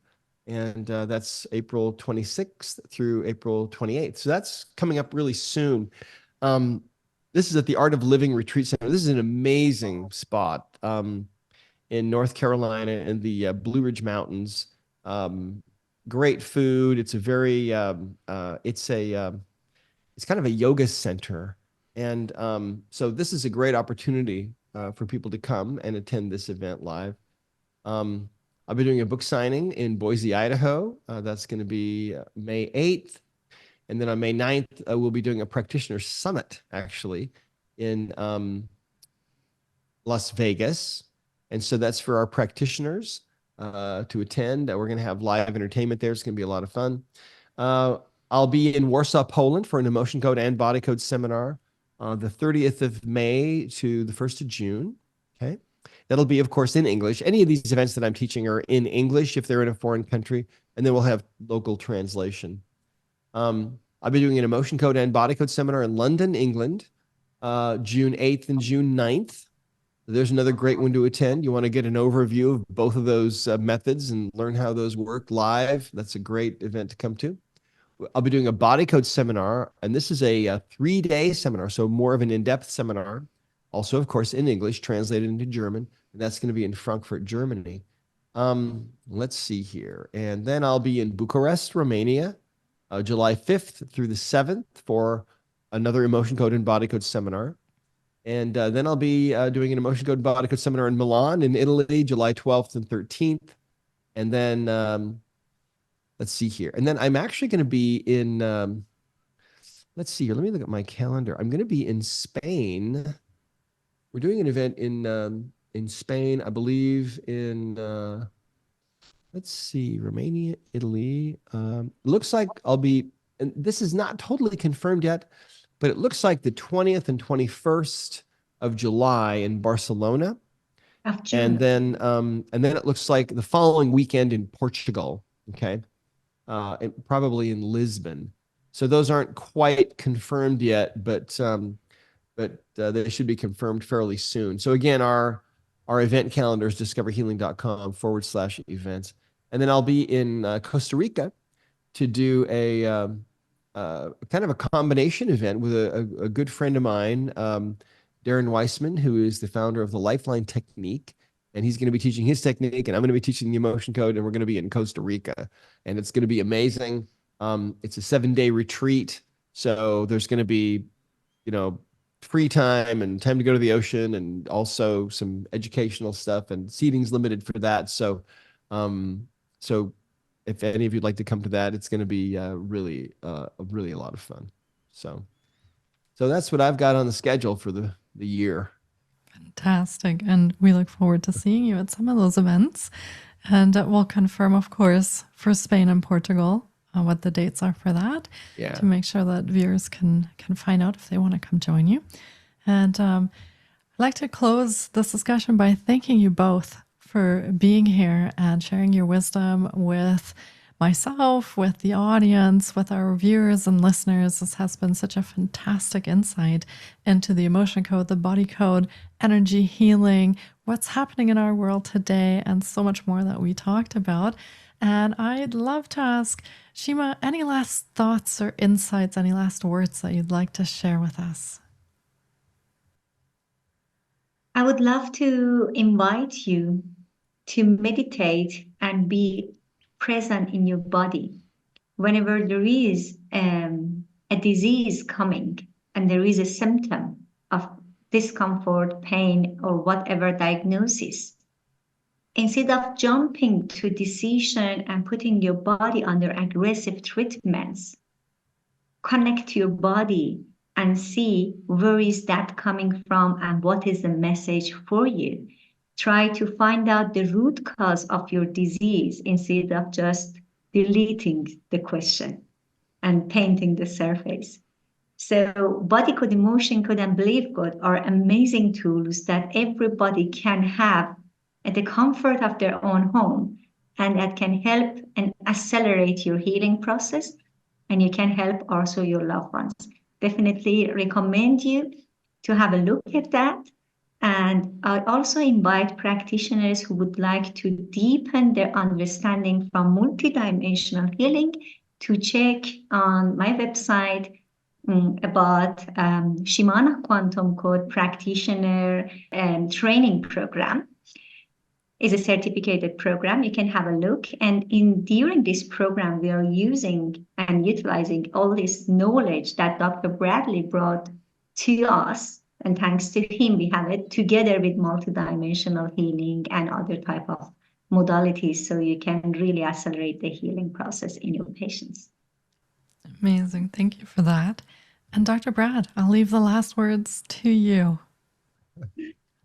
And that's April 26th through April 28th. So that's coming up really soon. This is at the Art of Living Retreat Center. This is an amazing spot in North Carolina in the Blue Ridge Mountains. Great food. It's a very, it's kind of a yoga center. And so this is a great opportunity for people to come and attend this event live. I'll be doing a book signing in Boise, Idaho. That's going to be May 8th. And then on May 9th, we'll be doing a practitioner summit, actually, in Las Vegas. And so that's for our practitioners to attend. We're going to have live entertainment there. It's going to be a lot of fun. I'll be in Warsaw, Poland for an emotion code and body code seminar the 30th of May to the 1st of June. Okay. That'll be, of course, in English. Any of these events that I'm teaching are in English if they're in a foreign country, and then we'll have local translation. I'll be doing an emotion code and body code seminar in London, England, June 8th and June 9th. There's another great one to attend. You want to get an overview of both of those methods and learn how those work live. That's a great event to come to. I'll be doing a body code seminar, and this is a 3-day seminar, so more of an in-depth seminar. Also, of course, in English, translated into German, and that's going to be in Frankfurt, Germany. Let's see here. And then I'll be in Bucharest, Romania, July 5th through the 7th for another emotion code and body code seminar. And then I'll be doing an emotion code and body code seminar in Milan, in Italy, July 12th and 13th. And then let's see here. And then I'm actually going to be in, let's see here. Let me look at my calendar. I'm going to be in Spain. We're doing an event in Spain, I believe in, let's see, Romania, Italy. Looks like I'll be, and this is not totally confirmed yet, but it looks like the 20th and 21st of July in Barcelona. Of June. And then it looks like the following weekend in Portugal. Okay. And probably in Lisbon. So those aren't quite confirmed yet, but they should be confirmed fairly soon. So again, our event calendar is discoverhealing.com/events. And then I'll be in Costa Rica to do a kind of a combination event with a good friend of mine, Darren Weissman, who is the founder of the Lifeline Technique. And he's going to be teaching his technique, and I'm going to be teaching the emotion code, and we're going to be in Costa Rica. And it's going to be amazing. It's a 7-day retreat. So there's going to be, free time and time to go to the ocean, and also some educational stuff, and seating's limited for that. So if any of you'd like to come to that, it's going to be really a lot of fun. So that's what I've got on the schedule for the year. Fantastic. And we look forward to seeing you at some of those events. And we'll confirm, of course, for Spain and Portugal, what the dates are for that, to make sure that viewers can find out if they want to come join you. And I'd like to close this discussion by thanking you both for being here and sharing your wisdom with myself, with the audience, with our viewers and listeners. This has been such a fantastic insight into the emotion code, the body code, energy healing, what's happening in our world today, and so much more that we talked about. And I'd love to ask, Shima, any last thoughts or insights, any last words that you'd like to share with us? I would love to invite you to meditate and be present in your body. Whenever there is a disease coming and there is a symptom of discomfort, pain, or whatever diagnosis, instead of jumping to decision and putting your body under aggressive treatments, connect to your body and see where is that coming from and what is the message for you. Try to find out the root cause of your disease instead of just deleting the question and painting the surface. So body code, emotion code, and belief code are amazing tools that everybody can have at the comfort of their own home, and that can help and accelerate your healing process, and you can help also your loved ones. Definitely recommend you to have a look at that. And I also invite practitioners who would like to deepen their understanding from multidimensional healing to check on my website about Shimana Quantum Code practitioner training program. Is a certificated program. You can have a look. And during this program, we are using and utilizing all this knowledge that Dr. Bradley brought to us. And thanks to him, we have it together with multidimensional healing and other type of modalities so you can really accelerate the healing process in your patients. Amazing. Thank you for that. And Dr. Brad, I'll leave the last words to you.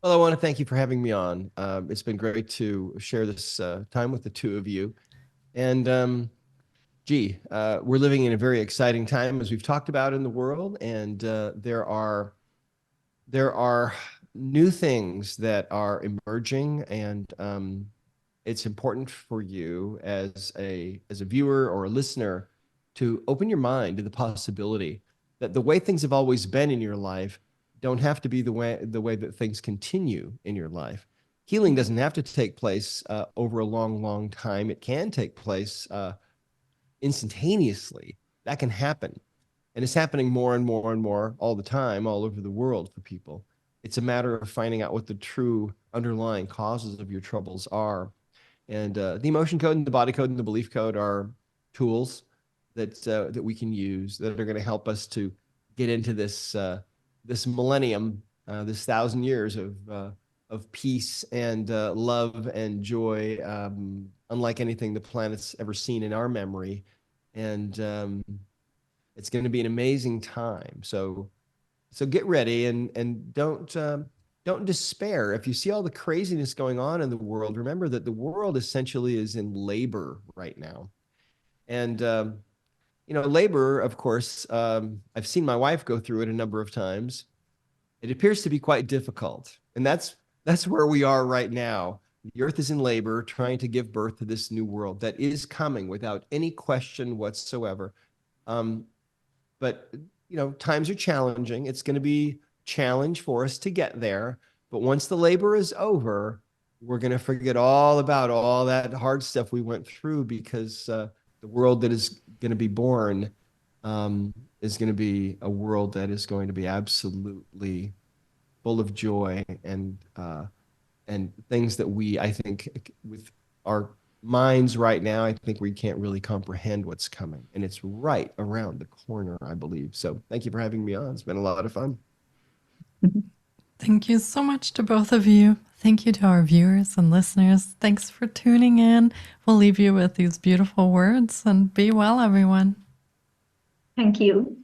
Well, I want to thank you for having me on. It's been great to share this time with the two of you. And we're living in a very exciting time, as we've talked about, in the world. And there are new things that are emerging, and it's important for you as a viewer or a listener to open your mind to the possibility that the way things have always been in your life don't have to be the way that things continue in your life. Healing doesn't have to take place over a long time. It can take place instantaneously. That can happen. And it's happening more and more and more all the time, all over the world for people. It's a matter of finding out what the true underlying causes of your troubles are. And the emotion code and the body code and the belief code are tools that we can use that are going to help us to get into this this millennium, this 1,000 years of peace and love and joy, unlike anything the planet's ever seen in our memory. And it's going to be an amazing time. So get ready and don't despair. If you see all the craziness going on in the world, remember that the world essentially is in labor right now. And labor, of course, I've seen my wife go through it a number of times. It appears to be quite difficult, and that's where we are right now. The earth is in labor, trying to give birth to this new world that is coming without any question whatsoever. But times are challenging. It's going to be a challenge for us to get there. But once the labor is over, we're going to forget all about all that hard stuff we went through, because the world that is going to be born is going to be a world that is going to be absolutely full of joy and things that I think, with our minds right now, I think we can't really comprehend what's coming. And it's right around the corner, I believe. So thank you for having me on. It's been a lot of fun. Thank you so much to both of you. Thank you to our viewers and listeners. Thanks for tuning in. We'll leave you with these beautiful words, and be well, everyone. Thank you.